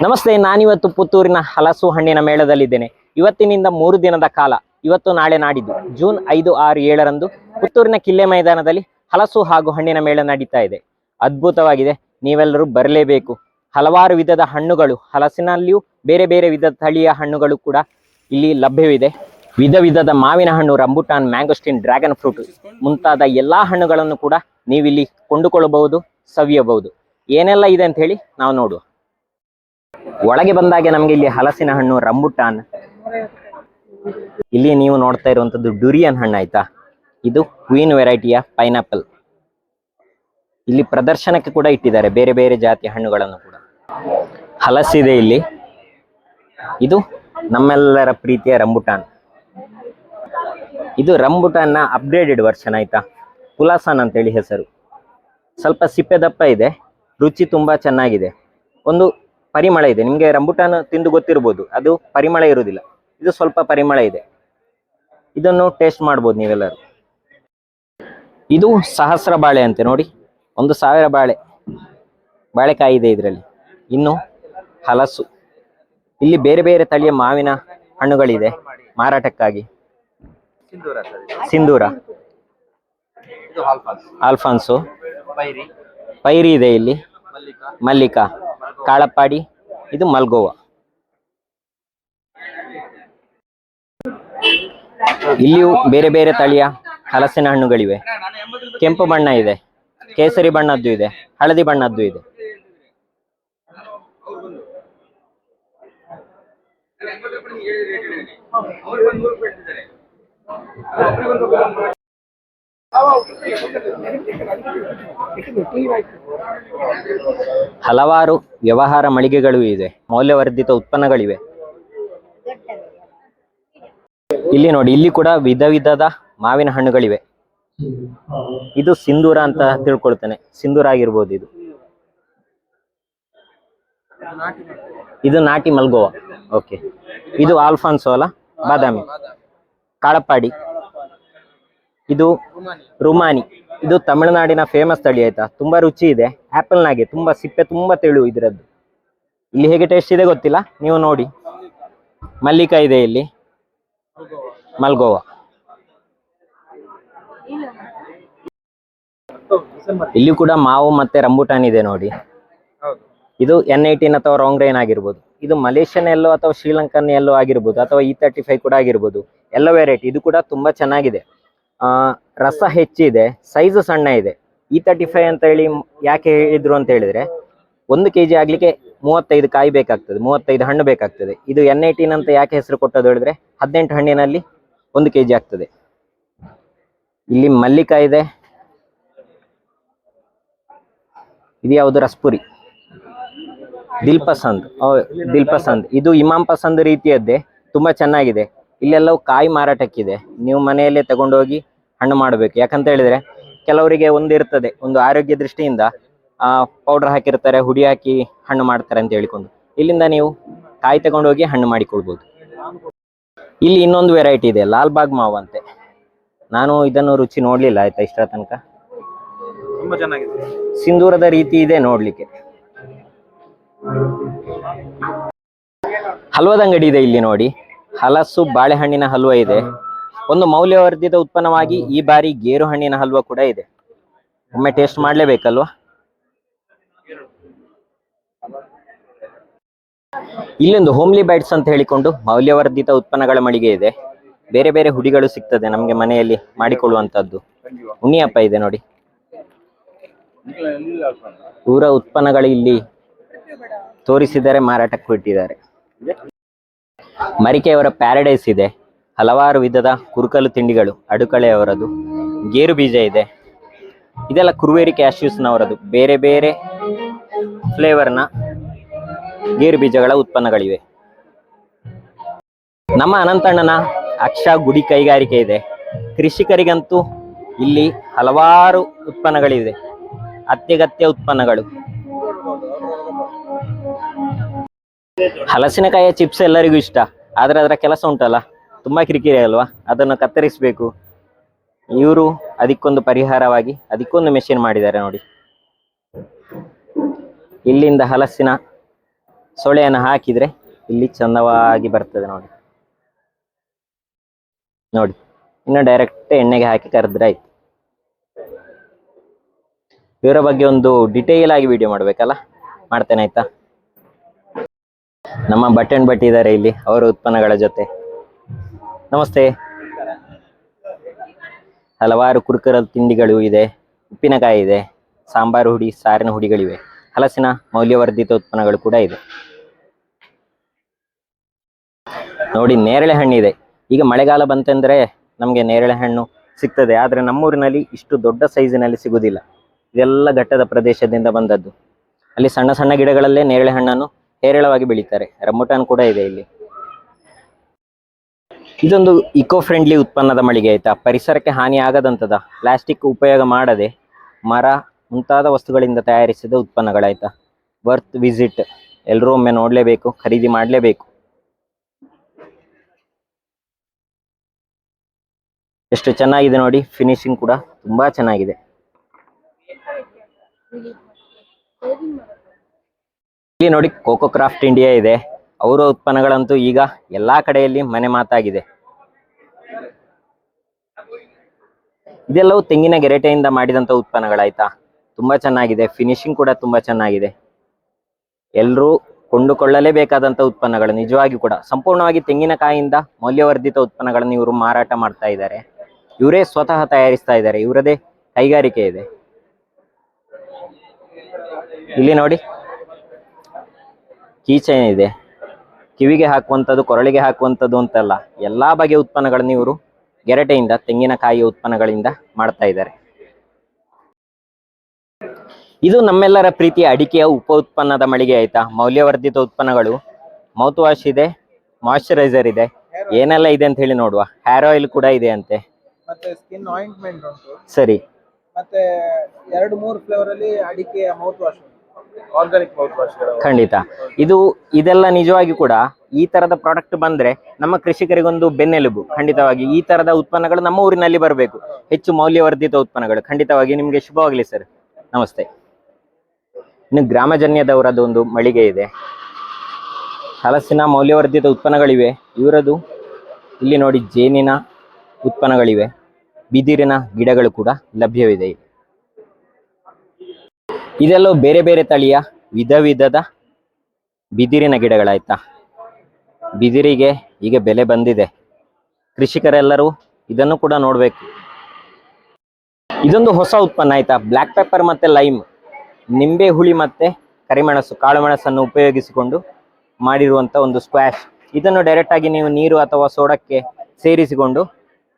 ನಮಸ್ತೆ, ನಾನಿವತ್ತು ಪುತ್ತೂರಿನ ಹಲಸು ಹಣ್ಣಿನ ಮೇಳದಲ್ಲಿದ್ದೇನೆ. ಇವತ್ತಿನಿಂದ 3 ದಿನದ ಕಾಲ, ಇವತ್ತು ನಾಳೆ ನಾಡಿದ್ದು ಜೂನ್ 5, 6, 7ರಂದು ಪುತ್ತೂರಿನ ಕಿಲ್ಲೆ ಮೈದಾನದಲ್ಲಿ ಹಲಸು ಹಾಗೂ ಹಣ್ಣಿನ ಮೇಳ ನಡೀತಾ ಇದೆ. ಅದ್ಭುತವಾಗಿದೆ, ನೀವೆಲ್ಲರೂ ಬರಲೇಬೇಕು. ಹಲವಾರು ವಿಧದ ಹಣ್ಣುಗಳು, ಹಲಸಿನಲ್ಲಿಯೂ ಬೇರೆ ಬೇರೆ ವಿಧದ ತಳಿಯ ಹಣ್ಣುಗಳು ಕೂಡ ಇಲ್ಲಿ ಲಭ್ಯವಿದೆ. ವಿಧ ವಿಧದ ಮಾವಿನ ಹಣ್ಣು, ರಂಬುಟಾನ್, ಮ್ಯಾಂಗೋಸ್ಟಿನ್, ಡ್ರ್ಯಾಗನ್ ಫ್ರೂಟ್ ಮುಂತಾದ ಎಲ್ಲಾ ಹಣ್ಣುಗಳನ್ನು ಕೂಡ ನೀವಿಲ್ಲಿ ಕೊಂಡುಕೊಳ್ಳಬಹುದು, ಸವಿಯಬಹುದು. ಏನೆಲ್ಲ ಇದೆ ಅಂತ ಹೇಳಿ ನಾವು ನೋಡುವ. ಒಳಗೆ ಬಂದಾಗೆ ನಮ್ಗೆ ಇಲ್ಲಿ ಹಲಸಿನ ಹಣ್ಣು, ರಂಬುಟಾನ್, ಇಲ್ಲಿ ನೀವು ನೋಡ್ತಾ ಇರುವಂತದ್ದು ಡುರಿಯನ್ ಹಣ್ಣು ಆಯ್ತಾ. ಇದು ಕ್ವೀನ್ ವೆರೈಟಿಯ ಪೈನಾಪಲ್. ಇಲ್ಲಿ ಪ್ರದರ್ಶನಕ್ಕೆ ಕೂಡ ಇಟ್ಟಿದ್ದಾರೆ ಬೇರೆ ಬೇರೆ ಜಾತಿಯ ಹಣ್ಣುಗಳನ್ನು ಕೂಡ. ಹಲಸಿದೆ ಇಲ್ಲಿ. ಇದು ನಮ್ಮೆಲ್ಲರ ಪ್ರೀತಿಯ ರಂಬುಟಾನ್. ಇದು ರಂಬುಟಾನ್ನ ಅಪ್ಗ್ರೇಡೆಡ್ ವರ್ಷನ್ ಆಯ್ತಾ. ಕುಲಾಸನ್ ಅಂತೇಳಿ ಹೆಸರು. ಸ್ವಲ್ಪ ಸಿಪ್ಪೆ ದಪ್ಪ ಇದೆ, ರುಚಿ ತುಂಬಾ ಚೆನ್ನಾಗಿದೆ. ಒಂದು ಪರಿಮಳ ಇದೆ. ನಿಮ್ಗೆ ರಂಬುಟಾನ್ ತಿಂದು ಗೊತ್ತಿರ್ಬೋದು, ಅದು ಪರಿಮಳ ಇರುವುದಿಲ್ಲ. ಇದು ಸ್ವಲ್ಪ ಪರಿಮಳ ಇದೆ. ಇದನ್ನು ಟೇಸ್ಟ್ ಮಾಡ್ಬೋದು ನೀವೆಲ್ಲರೂ. ಇದು ಸಹಸ್ರ ಬಾಳೆ ಅಂತೆ ನೋಡಿ, 1000 ಬಾಳೆಕಾಯಿ ಇದೆ ಇದರಲ್ಲಿ. ಇನ್ನು ಹಲಸು, ಇಲ್ಲಿ ಬೇರೆ ಬೇರೆ ತಳಿಯ ಮಾವಿನ ಹಣ್ಣುಗಳಿದೆ ಮಾರಾಟಕ್ಕಾಗಿ. ಸಿಂಧೂರ, ಆಲ್ಫಾನ್ಸೋ, ಪೈರಿ ಇದೆ ಇಲ್ಲಿ, ಮಲ್ಲಿಕಾ, ಕಾಳಪ್ಪಾಡಿ, ಇದು ಮಲ್ಗೋವಾ. ಇಲ್ಲಿಯೂ ಬೇರೆ ಬೇರೆ ತಳಿಯ ಹಲಸಿನ ಹಣ್ಣುಗಳಿವೆ. ಕೆಂಪು ಬಣ್ಣ ಇದೆ, ಕೇಸರಿ ಬಣ್ಣದ್ದು ಇದೆ, ಹಳದಿ ಬಣ್ಣದ್ದು ಇದೆ. ಹಲವಾರು ವ್ಯವಹಾರ ಮಳಿಗೆಗಳು ಇದೆ, ಮೌಲ್ಯವರ್ಧಿತ ಉತ್ಪನ್ನಗಳಿವೆ. ಇಲ್ಲಿ ನೋಡಿ, ಇಲ್ಲಿ ಕೂಡ ವಿಧ ವಿಧದ ಮಾವಿನ ಹಣ್ಣುಗಳಿವೆ. ಇದು ಸಿಂಧೂರ ಅಂತ ತಿಳ್ಕೊಳ್ತೇನೆ, ಸಿಂಧೂರ ಆಗಿರ್ಬೋದು ಇದು. ಇದು ನಾಟಿ ಮಲ್ಗೋವಾ. ಓಕೆ, ಇದು ಆಲ್ಫಾನ್ಸೋ ಅಲ್ಲ, ಬಾದಾಮಿ. ಕಾಳಪ್ಪಾಡಿ, ಇದು ರುಮಾನಿ. ಇದು ತಮಿಳುನಾಡಿನ ಫೇಮಸ್ ತಳಿ ಆಯ್ತಾ. ತುಂಬಾ ರುಚಿ ಇದೆ, ಆಪಲ್ನಾಗೆ ತುಂಬಾ ಸಿಪ್ಪೆ ತುಂಬಾ ತೆಳು ಇದರದ್ದು. ಇಲ್ಲಿ ಹೇಗೆ ಟೇಸ್ಟ್ ಇದೆ ಗೊತ್ತಿಲ್ಲ, ನೀವು ನೋಡಿ. ಮಲ್ಲಿಕಾ ಇದೆ ಇಲ್ಲಿ, ಮಲ್ಗೋವಾ. ಇಲ್ಲಿ ಕೂಡ ಮಾವು ಮತ್ತೆ ರಂಬುಟಾನ್ ಇದೆ ನೋಡಿ. ಇದು N18 ಅಥವಾ ರೋಂಗ್ರೇನ್ ಆಗಿರ್ಬೋದು. ಇದು ಮಲೇಷಿಯನ್ ಎಲ್ಲೋ ಅಥವಾ ಶ್ರೀಲಂಕನ್ ಎಲ್ಲೋ ಆಗಿರ್ಬೋದು, ಅಥವಾ E35 ಕೂಡ ಆಗಿರ್ಬೋದು. ಎಲ್ಲ ವೆರೈಟಿ. ಇದು ಕೂಡ ತುಂಬಾ ಚೆನ್ನಾಗಿದೆ. ರಸ ಹೆಚ್ಚಿದೆ, ಸೈಜ್ ಸಣ್ಣ ಇದೆ. E35 ಅಂತ ಹೇಳಿ ಯಾಕೆ ಹೇಳಿದ್ರು ಅಂತ ಹೇಳಿದ್ರೆ, 1 kg ಆಗ್ಲಿಕ್ಕೆ 35 ಕಾಯಿ ಬೇಕಾಗ್ತದೆ, 35 ಹಣ್ಣು ಬೇಕಾಗ್ತದೆ. ಇದು N18 ಅಂತ ಯಾಕೆ ಹೆಸರು ಕೊಟ್ಟದ್ದು ಹೇಳಿದ್ರೆ, 18 ಹಣ್ಣಿನಲ್ಲಿ 1 kg ಆಗ್ತದೆ. ಇಲ್ಲಿ ಮಲ್ಲಿಕಾ ಇದೆ. ಇದು ಯಾವುದು, ರಸ್ಪುರಿ, ದಿಲ್ ಪಸಂದ್. ಇದು ಇಮಾಮ್ ಪಸಂದ್ ರೀತಿಯದ್ದೇ, ತುಂಬಾ ಚೆನ್ನಾಗಿದೆ. ಇಲ್ಲೆಲ್ಲವೂ ಕಾಯಿ ಮಾರಾಟಕ್ಕಿದೆ. ನೀವು ಮನೆಯಲ್ಲೇ ತಗೊಂಡೋಗಿ ಹಣ್ಣು ಮಾಡಬೇಕು. ಯಾಕಂತ ಹೇಳಿದ್ರೆ ಕೆಲವರಿಗೆ ಇರ್ತದೆ, ಒಂದು ಆರೋಗ್ಯ ದೃಷ್ಟಿಯಿಂದ ಪೌಡರ್ ಹಾಕಿರ್ತಾರೆ, ಹುಡಿ ಹಾಕಿ ಹಣ್ಣು ಮಾಡ್ತಾರೆ ಅಂತ ಹೇಳಿಕೊಂಡು. ಇಲ್ಲಿಂದ ನೀವು ಕಾಯಿ ತಗೊಂಡೋಗಿ ಹಣ್ಣು ಮಾಡಿಕೊಳ್ಬೋದು. ಇಲ್ಲಿ ಇನ್ನೊಂದು ವೆರೈಟಿ ಇದೆ, ಲಾಲ್ಬಾಗ್ ಮಾವು ಅಂತೆ. ನಾನು ಇದನ್ನು ರುಚಿ ನೋಡ್ಲಿಲ್ಲ ಆಯ್ತಾ ಇಷ್ಟರ ತನಕ. ತುಂಬಾ ಚೆನ್ನಾಗಿದೆ, ಸಿಂಧೂರದ ರೀತಿ ಇದೆ ನೋಡ್ಲಿಕ್ಕೆ. ಹಲ್ವದ ಅಂಗಡಿ ಇದೆ ಇಲ್ಲಿ ನೋಡಿ. ಹಲಸು ಬಾಳೆಹಣ್ಣಿನ ಹಲ್ವ ಇದೆ. ಒಂದು ಮೌಲ್ಯವರ್ಧಿತ ಉತ್ಪನ್ನವಾಗಿ ಈ ಬಾರಿ ಗೇರು ಹಣ್ಣಿನ ಹಲ್ವ ಕೂಡ ಇದೆ. ಒಮ್ಮೆ ಟೇಸ್ಟ್ ಮಾಡ್ಲೇಬೇಕಲ್ವಾ. ಇಲ್ಲೊಂದು ಹೋಮ್ಲಿ ಬೈಟ್ಸ್ ಅಂತ ಹೇಳಿಕೊಂಡು ಮೌಲ್ಯವರ್ಧಿತ ಉತ್ಪನ್ನಗಳ ಮಳಿಗೆ ಇದೆ. ಬೇರೆ ಬೇರೆ ಹುಡಿಗಳು ಸಿಗ್ತದೆ ನಮ್ಗೆ ಮನೆಯಲ್ಲಿ ಮಾಡಿಕೊಳ್ಳುವಂತದ್ದು. ಉಣ್ಣಿಯಪ್ಪ ಇದೆ ನೋಡಿ. ಊರ ಉತ್ಪನ್ನಗಳು ಇಲ್ಲಿ ತೋರಿಸಿದರೆ ಮಾರಾಟಕ್ಕೆ ಇಟ್ಟಿದ್ದಾರೆ. ಮರಿಕೆಯವರ ಪ್ಯಾರಡೈಸ್ ಇದೆ. ಹಲವಾರು ವಿಧದ ಕುರುಕಲು ತಿಂಡಿಗಳು, ಅಡುಕಳೆಯವರದು. ಗೇರು ಬೀಜ ಇದೆ. ಇದೆಲ್ಲ ಕುರುವೇರಿ ಕ್ಯಾಶ್ಯೂಸ್ನವರದು. ಬೇರೆ ಬೇರೆ ಫ್ಲೇವರ್ನ ಗೇರು ಬೀಜಗಳ ಉತ್ಪನ್ನಗಳಿವೆ. ನಮ್ಮ ಅನಂತಣ್ಣನ ಅಕ್ಷ ಗುಡಿ ಕೈಗಾರಿಕೆ ಇದೆ. ಕೃಷಿಕರಿಗಂತೂ ಇಲ್ಲಿ ಹಲವಾರು ಉತ್ಪನ್ನಗಳಿವೆ, ಅತ್ಯಗತ್ಯ ಉತ್ಪನ್ನಗಳು. ಹಲಸಿನಕಾಯಿಯ ಚಿಪ್ಸ್ ಎಲ್ಲರಿಗೂ ಇಷ್ಟ, ಆದ್ರೆ ಅದರ ಕೆಲಸ ಉಂಟಲ್ಲ, ತುಂಬಾ ಕಿರಿಕಿರಿ ಅಲ್ವಾ. ಅದನ್ನು ಕತ್ತರಿಸಬೇಕು. ಇವರು ಅದಕ್ಕೊಂದು ಪರಿಹಾರವಾಗಿ ಅದಕ್ಕೊಂದು ಮೆಷಿನ್ ಮಾಡಿದ್ದಾರೆ ನೋಡಿ. ಇಲ್ಲಿಂದ ಹಲಸಿನ ಸೊಳೆಯನ್ನು ಹಾಕಿದ್ರೆ ಇಲ್ಲಿ ಚಂದವಾಗಿ ಬರ್ತದೆ ನೋಡಿ. ನೋಡಿ, ಇನ್ನು ಡೈರೆಕ್ಟ್ ಎಣ್ಣೆಗೆ ಹಾಕಿ ಕರೆದ್ರೆ ಆಯ್ತು. ಇವರ ಬಗ್ಗೆ ಒಂದು ಡಿಟೇಲ್ ಆಗಿ ವಿಡಿಯೋ ಮಾಡ್ಬೇಕಲ್ಲ, ಮಾಡ್ತೇನೆ ಆಯ್ತಾ. ನಮ್ಮ ಭಟ್ ಅಂಡ್ ಭಟ್ ಇದ್ದಾರೆ ಇಲ್ಲಿ ಅವರ ಉತ್ಪನ್ನಗಳ ಜೊತೆ. ನಮಸ್ತೆ. ಹಲವಾರು ಕುರುಕುರ ತಿಂಡಿಗಳು ಇದೆ, ಉಪ್ಪಿನಕಾಯಿ ಇದೆ, ಸಾಂಬಾರು ಹುಡಿ, ಸಾರಿನ ಹುಡಿಗಳಿವೆ, ಹಲಸಿನ ಮೌಲ್ಯವರ್ಧಿತ ಉತ್ಪನ್ನಗಳು ಕೂಡ ಇದೆ. ನೋಡಿ, ನೇರಳೆ ಹಣ್ಣಿದೆ. ಈಗ ಮಳೆಗಾಲ ಬಂತೆಂದ್ರೆ ನಮಗೆ ನೇರಳೆ ಹಣ್ಣು ಸಿಗ್ತದೆ, ಆದ್ರೆ ನಮ್ಮೂರಿನಲ್ಲಿ ಇಷ್ಟು ದೊಡ್ಡ ಸೈಜಿನಲ್ಲಿ ಸಿಗುದಿಲ್ಲ. ಇದೆಲ್ಲ ಘಟ್ಟದ ಪ್ರದೇಶದಿಂದ ಬಂದದ್ದು. ಅಲ್ಲಿ ಸಣ್ಣ ಸಣ್ಣ ಗಿಡಗಳಲ್ಲೇ ನೇರಳೆ ಹಣ್ಣನ್ನು ಹೇರಳವಾಗಿ ಬೆಳೀತಾರೆ. ರಂಬುಟಾನ್ ಕೂಡ ಇದೆ ಇಲ್ಲಿ. ಇದೊಂದು ಇಕೋ ಫ್ರೆಂಡ್ಲಿ ಉತ್ಪನ್ನದ ಮಳಿಗೆ ಆಯ್ತಾ. ಪರಿಸರಕ್ಕೆ ಹಾನಿ ಆಗದಂತದ, ಪ್ಲಾಸ್ಟಿಕ್ ಉಪಯೋಗ ಮಾಡದೆ ಮರ ಮುಂತಾದ ವಸ್ತುಗಳಿಂದ ತಯಾರಿಸಿದ ಉತ್ಪನ್ನಗಳಾಯ್ತಾ. ವರ್ತ್ ವಿಸಿಟ್, ಎಲ್ಲರೂ ಒಮ್ಮೆ ನೋಡ್ಲೇಬೇಕು, ಖರೀದಿ ಮಾಡಲೇಬೇಕು. ಎಷ್ಟು ಚೆನ್ನಾಗಿದೆ ನೋಡಿ, ಫಿನಿಶಿಂಗ್ ಕೂಡ ತುಂಬಾ ಚೆನ್ನಾಗಿದೆ. ಇಲ್ಲಿ ನೋಡಿ, ಕೋಕೋ ಕ್ರಾಫ್ಟ್ ಇಂಡಿಯಾ ಇದೆ. ಅವರ ಉತ್ಪನ್ನಗಳಂತೂ ಈಗ ಎಲ್ಲಾ ಕಡೆಯಲ್ಲಿ ಮನೆ ಮಾತಾಗಿದೆ. ಇದೆಲ್ಲವೂ ತೆಂಗಿನ ಗೆರಟೆಯಿಂದ ಮಾಡಿದಂತ ಉತ್ಪನ್ನಗಳಾಯ್ತಾ. ತುಂಬಾ ಚೆನ್ನಾಗಿದೆ, ಫಿನಿಶಿಂಗ್ ಕೂಡ ತುಂಬಾ ಚೆನ್ನಾಗಿದೆ. ಎಲ್ಲರೂ ಕೊಂಡುಕೊಳ್ಳಲೇಬೇಕಾದಂತ ಉತ್ಪನ್ನಗಳು. ನಿಜವಾಗಿ ಕೂಡ ಸಂಪೂರ್ಣವಾಗಿ ತೆಂಗಿನಕಾಯಿಯಿಂದ ಮೌಲ್ಯವರ್ಧಿತ ಉತ್ಪನ್ನಗಳನ್ನು ಇವರು ಮಾರಾಟ ಮಾಡ್ತಾ ಇದ್ದಾರೆ. ಇವರೇ ಸ್ವತಃ ತಯಾರಿಸ್ತಾ ಇದ್ದಾರೆ, ಇವರದೇ ಕೈಗಾರಿಕೆ ಇದೆ. ಇಲ್ಲಿ ನೋಡಿ, ಕೀಚೈನ್ ಇದೆ, ಕಿವಿಗೆ ಹಾಕುವಂಥದ್ದು, ಕೊರಳಿಗೆ ಹಾಕುವಂಥದ್ದು ಅಂತಲ್ಲ, ಎಲ್ಲಾ ಬಗೆಯ ಉತ್ಪನ್ನಗಳನ್ನು ಇವರು ಗೆರಟೆಯಿಂದ, ತೆಂಗಿನಕಾಯಿಯ ಉತ್ಪನ್ನಗಳಿಂದ ಮಾಡ್ತಾ ಇದ್ದಾರೆ. ಇದು ನಮ್ಮೆಲ್ಲರ ಪ್ರೀತಿಯ ಅಡಿಕೆಯ ಉಪ ಉತ್ಪನ್ನದ ಮಳಿಗೆ ಆಯ್ತಾ. ಮೌಲ್ಯವರ್ಧಿತ ಉತ್ಪನ್ನಗಳು, ಮೌತ್ ವಾಶ್ ಇದೆ, ಮಾಯಿಶ್ಚರೈಸರ್ ಇದೆ, ಏನೆಲ್ಲ ಇದೆ ಅಂತ ಹೇಳಿ ನೋಡುವ. ಹೇರ್ ಆಯಿಲ್ ಕೂಡ ಇದೆ ಅಂತೆ, ಮತ್ತೆ ಸ್ಕಿನ್ ಆಯಿಂಟ್ಮೆಂಟ್ ಉಂಟು. ಸರಿ, ಮತ್ತೆ 2-3 ಫ್ಲೇವರ್ ಅಲ್ಲಿ ಅಡಿಕೆಯ mouth wash, organic mouth wash. ಖಂಡಿತ. ಇದೆಲ್ಲ ನಿಜವಾಗಿ ಕೂಡ ಈ ತರದ ಪ್ರಾಡಕ್ಟ್ ಬಂದ್ರೆ ನಮ್ಮ ಕೃಷಿಕರಿಗೊಂದು ಬೆನ್ನೆಲುಬು. ಖಂಡಿತವಾಗಿ ಈ ತರದ ಉತ್ಪನ್ನಗಳು ನಮ್ಮ ಊರಿನಲ್ಲಿ ಬರಬೇಕು, ಹೆಚ್ಚು ಮೌಲ್ಯವರ್ಧಿತ ಉತ್ಪನ್ನಗಳು. ಖಂಡಿತವಾಗಿ ನಿಮ್ಗೆ ಶುಭವಾಗಲಿ ಸರ್, ನಮಸ್ತೆ. ಇನ್ನು ಗ್ರಾಮಜನ್ಯದವರದ್ದು ಒಂದು ಮಳಿಗೆ ಇದೆ. ಹಲಸಿನ ಮೌಲ್ಯವರ್ಧಿತ ಉತ್ಪನ್ನಗಳಿವೆ ಇವರದು. ಇಲ್ಲಿ ನೋಡಿ, ಜೇನಿನ ಉತ್ಪನ್ನಗಳಿವೆ, ಬಿದಿರಿನ ಗಿಡಗಳು ಕೂಡ ಲಭ್ಯವಿದೆ. ಇದೆಲ್ಲೋ ಬೇರೆ ಬೇರೆ ತಳಿಯ ವಿಧ ವಿಧದ ಬಿದಿರಿನ ಗಿಡಗಳಾಯ್ತಾ. ಬಿದಿರಿಗೆ ಈಗ ಬೆಲೆ ಬಂದಿದೆ, ಕೃಷಿಕರೆಲ್ಲರೂ ಇದನ್ನು ಕೂಡ ನೋಡ್ಬೇಕು. ಇದೊಂದು ಹೊಸ ಉತ್ಪನ್ನ ಆಯ್ತಾ. ಬ್ಲ್ಯಾಕ್ ಪೆಪ್ಪರ್ ಮತ್ತೆ ಲೈಮ್, ನಿಂಬೆ ಹುಳಿ ಮತ್ತೆ ಕರಿಮೆಣಸು, ಕಾಳು ಮೆಣಸನ್ನು ಉಪಯೋಗಿಸಿಕೊಂಡು ಮಾಡಿರುವಂತ ಒಂದು ಸ್ಕ್ವಾಶ್. ಇದನ್ನು ಡೈರೆಕ್ಟ್ ಆಗಿ ನೀವು ನೀರು ಅಥವಾ ಸೋಡಕ್ಕೆ ಸೇರಿಸಿಕೊಂಡು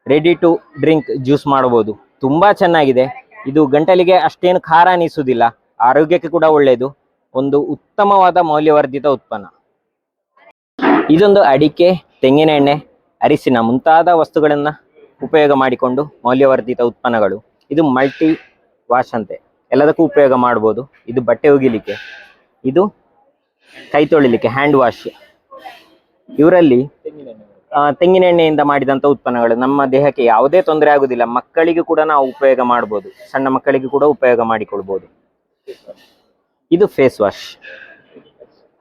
ರೆಡಿ ಟು ಡ್ರಿಂಕ್ ಜ್ಯೂಸ್ ಮಾಡಬಹುದು. ತುಂಬಾ ಚೆನ್ನಾಗಿದೆ. ಇದು ಗಂಟಲಿಗೆ ಅಷ್ಟೇನು ಖಾರ ಅನಿಸುವುದಿಲ್ಲ, ಆರೋಗ್ಯಕ್ಕೆ ಕೂಡ ಒಳ್ಳೆಯದು. ಒಂದು ಉತ್ತಮವಾದ ಮೌಲ್ಯವರ್ಧಿತ ಉತ್ಪನ್ನ. ಇದೊಂದು ಅಡಿಕೆ, ತೆಂಗಿನ ಎಣ್ಣೆ, ಅರಿಶಿನ ಮುಂತಾದ ವಸ್ತುಗಳನ್ನ ಉಪಯೋಗ ಮಾಡಿಕೊಂಡು ಮೌಲ್ಯವರ್ಧಿತ ಉತ್ಪನ್ನಗಳು. ಇದು ಮಲ್ಟಿ ವಾಶ್ ಅಂತೆ, ಎಲ್ಲದಕ್ಕೂ ಉಪಯೋಗ ಮಾಡ್ಬೋದು. ಇದು ಬಟ್ಟೆ ಒಗಿಲಿಕ್ಕೆ, ಇದು ಕೈ ತೊಳಿಲಿಕ್ಕೆ, ಹ್ಯಾಂಡ್ ವಾಶ್. ಇವರಲ್ಲಿ ತೆಂಗಿನ ಎಣ್ಣೆಯಿಂದ ಮಾಡಿದಂತ ಉತ್ಪನ್ನಗಳು. ನಮ್ಮ ದೇಹಕ್ಕೆ ಯಾವುದೇ ತೊಂದರೆ ಆಗುದಿಲ್ಲ. ಮಕ್ಕಳಿಗೂ ಕೂಡ ನಾವು ಉಪಯೋಗ ಮಾಡ್ಬೋದು, ಸಣ್ಣ ಮಕ್ಕಳಿಗೂ ಕೂಡ ಉಪಯೋಗ ಮಾಡಿಕೊಳ್ಬೋದು. ಇದು ಫೇಸ್ ವಾಶ್.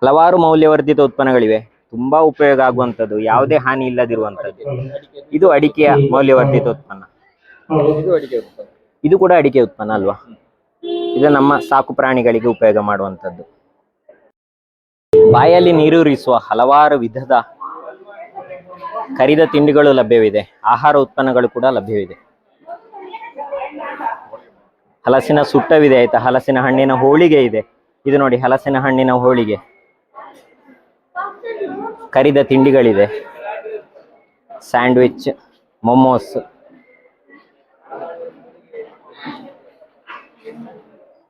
ಹಲವಾರು ಮೌಲ್ಯವರ್ಧಿತ ಉತ್ಪನ್ನಗಳಿವೆ, ತುಂಬಾ ಉಪಯೋಗ ಆಗುವಂಥದ್ದು, ಯಾವುದೇ ಹಾನಿ ಇಲ್ಲದಿರುವಂಥದ್ದು. ಇದು ಅಡಿಕೆಯ ಮೌಲ್ಯವರ್ಧಿತ ಉತ್ಪನ್ನ. ಇದು ಕೂಡ ಅಡಿಕೆ ಉತ್ಪನ್ನ ಅಲ್ವಾ. ಇದು ನಮ್ಮ ಸಾಕು ಪ್ರಾಣಿಗಳಿಗೆ ಉಪಯೋಗ ಮಾಡುವಂಥದ್ದು. ಬಾಯಲ್ಲಿ ನೀರೂರಿಸುವ ಹಲವಾರು ವಿಧದ ಕರಿದ ತಿಂಡಿಗಳು ಲಭ್ಯವಿದೆ, ಆಹಾರ ಉತ್ಪನ್ನಗಳು ಕೂಡ ಲಭ್ಯವಿದೆ. ಹಲಸಿನ ಸುಟ್ಟವಿದೆ ಆಯ್ತಾ. ಹಲಸಿನ ಹಣ್ಣಿನ ಹೋಳಿಗೆ ಇದೆ. ಇದು ನೋಡಿ, ಹಲಸಿನ ಹಣ್ಣಿನ ಹೋಳಿಗೆ. ಕರಿದ ತಿಂಡಿಗಳಿದೆ, ಸ್ಯಾಂಡ್ವಿಚ್, ಮೊಮೋಸ್,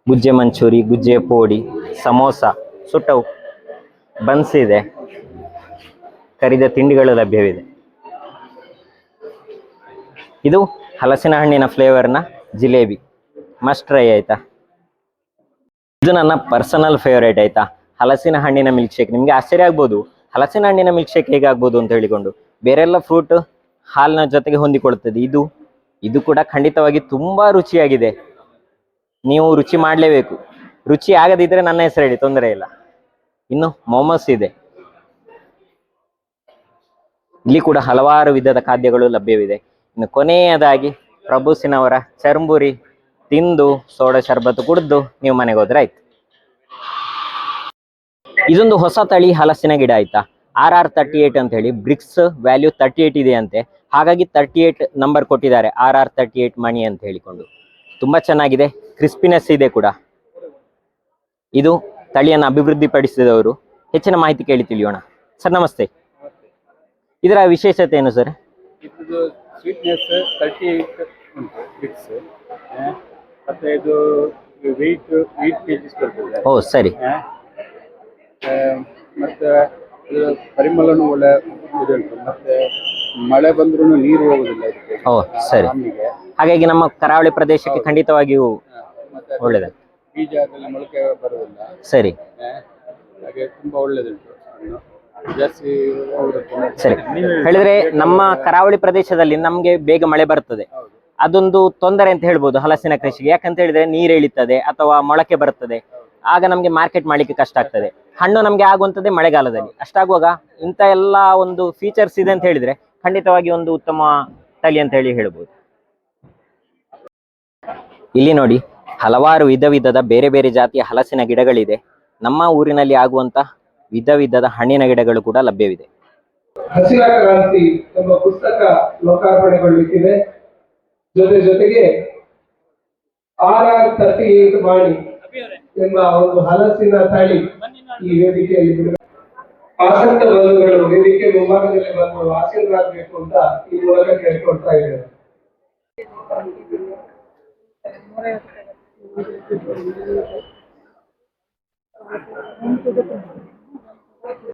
ಗುಜ್ಜೆ ಮಂಚೂರಿ, ಗುಜ್ಜೆ ಪೋಡಿ, ಸಮೋಸ, ಸುಟ್ಟವು, ಬನ್ಸ್ ಇದೆ, ಕರಿದ ತಿಂಡಿಗಳು ಲಭ್ಯವಿದೆ. ಇದು ಹಲಸಿನ ಹಣ್ಣಿನ ಫ್ಲೇವರ್ನ ಜಿಲೇಬಿ, ಮಸ್ಟ್ ಟ್ರೈ ಆಯ್ತಾ. ಇದು ನನ್ನ ಪರ್ಸನಲ್ ಫೇವರೇಟ್ ಆಯ್ತಾ. ಹಲಸಿನ ಹಣ್ಣಿನ ಮಿಲ್ಕ್ ಶೇಕ್. ನಿಮ್ಗೆ ಆಶ್ಚರ್ಯ ಆಗ್ಬೋದು, ಹಲಸಿನ ಹಣ್ಣಿನ ಮಿಲ್ಕ್ ಶೇಕ್ ಹೇಗಾಗ್ಬೋದು ಅಂತ ಹೇಳಿಕೊಂಡು. ಬೇರೆಲ್ಲ ಫ್ರೂಟ್ ಹಾಲಿನ ಜೊತೆಗೆ ಹೊಂದಿಕೊಳ್ಳುತ್ತದೆ. ಇದು ಕೂಡ ಖಂಡಿತವಾಗಿ ತುಂಬಾ ರುಚಿಯಾಗಿದೆ. ನೀವು ರುಚಿ ಮಾಡಲೇಬೇಕು. ರುಚಿ ಆಗದಿದ್ರೆ ನನ್ನ ಹೆಸರು ಹೇಳಿ, ತೊಂದರೆ ಇಲ್ಲ. ಇನ್ನು ಮೊಮೋಸ್ ಇದೆ. ಇಲ್ಲಿ ಕೂಡ ಹಲವಾರು ವಿಧದ ಖಾದ್ಯಗಳು ಲಭ್ಯವಿದೆ. ಇನ್ನು ಕೊನೆಯದಾಗಿ ಪ್ರಭುಸಿನವರ ಚರ್ಮುರಿ ತಿಂದು ಸೋಡಾ ಶರ್ಬತ್ತು ಕುಡಿದು ನೀವು ಮನೆಗೆ ಹೋದ್ರೆ ಆಯ್ತು. ಇದೊಂದು ಹೊಸ ತಳಿ ಹಲಸಿನ ಗಿಡ ಆಯ್ತಾ, RR38 ಅಂತ ಹೇಳಿ. ಬ್ರಿಕ್ಸ್ ವ್ಯಾಲ್ಯೂ 38 ಇದೆ ಅಂತೆ, ಹಾಗಾಗಿ 38 ನಂಬರ್ ಕೊಟ್ಟಿದ್ದಾರೆ, RR38 ಮಣಿ ಅಂತ ಹೇಳಿಕೊಂಡು. ತುಂಬಾ ಚೆನ್ನಾಗಿದೆ, ಕ್ರಿಸ್ಪಿನೆಸ್ ಇದೆ ಕೂಡ. ಇದು ತಳಿಯನ್ನು ಅಭಿವೃದ್ಧಿಪಡಿಸಿದವರು. ಹೆಚ್ಚಿನ ಮಾಹಿತಿ ಕೇಳಿ ತಿಳಿಯೋಣ. ಸರ್ ನಮಸ್ತೆ, ಇದರ ವಿಶೇಷತೆ ಏನು ಸರ್? ಇದು ಸ್ವೀಟ್ನೆಸ್ 38 ಉಂಟು ಫಿಕ್ಸ್, ಮತ್ತೆ ಇದು ವೆಯ್ಟ್ kgs ಬರ್ತದೆ. ಓ ಸರಿ. ಮತ್ತೆ ಇದು ಪರಿಮಳನೂ ಒಳ್ಳೆ ಇದುಂಟು, ಮತ್ತೆ ಮಳೆ ಬಂದ್ರೂ ನೀರು ಹೋಗುದಿಲ್ಲ ಇದಕ್ಕೆ. ಓ ಸರಿ. ಆಮಿಗೆ. ಹಾಗಾಗಿ ನಮ್ಮ ಕರಾವಳಿ ಪ್ರದೇಶಕ್ಕೆ ಖಂಡಿತವಾಗಿಯೂ ಮತ್ತೆ ಅದು ಒಳ್ಳೆದ. ಬೀಜ ಅದೆಲ್ಲ ಮೊಳಕೆ ಬರುವುದಿಲ್ಲ. ಸರಿ ಹಾಗೆ ತುಂಬಾ ಒಳ್ಳೆದುಂಟು ಹಣ್ಣು. ಜಾಸ್ತಿ ಹೋಗುತ್ತೆ. ಸರಿ. ಹೇಳಿದ್ರೆ ನಮ್ಮ ಕರಾವಳಿ ಪ್ರದೇಶದಲ್ಲಿ ನಮ್ಗೆ ಬೇಗ ಮಳೆ ಬರ್ತದೆ, ಹೌದು. ಅದೊಂದು ತೊಂದರೆ ಅಂತ ಹೇಳ್ಬೋದು ಹಲಸಿನ ಕೃಷಿಗೆ. ಯಾಕಂತ ಹೇಳಿದ್ರೆ ನೀರು ಇಳಿತದೆ ಅಥವಾ ಮೊಳಕೆ ಬರ್ತದೆ, ಆಗ ನಮ್ಗೆ ಮಾರ್ಕೆಟ್ ಮಾಡ್ಲಿಕ್ಕೆ ಕಷ್ಟ ಆಗ್ತದೆ. ಹಣ್ಣು ನಮ್ಗೆ ಆಗುವಂತದ್ದೇ ಮಳೆಗಾಲದಲ್ಲಿ. ಅಷ್ಟಾಗುವಾಗ ಇಂಥ ಎಲ್ಲ ಒಂದು ಫೀಚರ್ಸ್ ಇದೆ ಅಂತ ಹೇಳಿದ್ರೆ ಖಂಡಿತವಾಗಿ ಒಂದು ಉತ್ತಮ ತಳಿ ಅಂತ ಹೇಳಿ ಹೇಳ್ಬೋದು. ಇಲ್ಲಿ ನೋಡಿ, ಹಲವಾರು ವಿಧ ವಿಧದ ಬೇರೆ ಬೇರೆ ಜಾತಿಯ ಹಲಸಿನ ಗಿಡಗಳಿದೆ. ನಮ್ಮ ಊರಿನಲ್ಲಿ ಆಗುವಂತ ವಿಧ ವಿಧದ ಹಣ್ಣಿನ ಗಿಡಗಳು ಕೂಡ ಲಭ್ಯವಿದೆ. ಹಸಿರ ಕ್ರಾಂತಿ ಎಂಬ ಪುಸ್ತಕ ಲೋಕಾರ್ಪಣೆಗೊಳ್ಳುತ್ತಿದೆ. ಜೊತೆಗೆ RR38 ಮಾಣಿ ಎಂಬ ಒಂದು ಹಲಸಿನ ತಳಿ ಈ ವೇದಿಕೆಯಲ್ಲಿ ಆಸಕ್ತ ಬಂಧುಗಳು ವೇದಿಕೆ ಮುಂಭಾಗದಲ್ಲಿ ಬಂದು ಆಶೀರ್ವಾದಬೇಕು ಅಂತ ಈ ಮೂಲಕ ಕೇಳ್ಕೊಳ್ತಾ ಇದ್ದೇವೆ.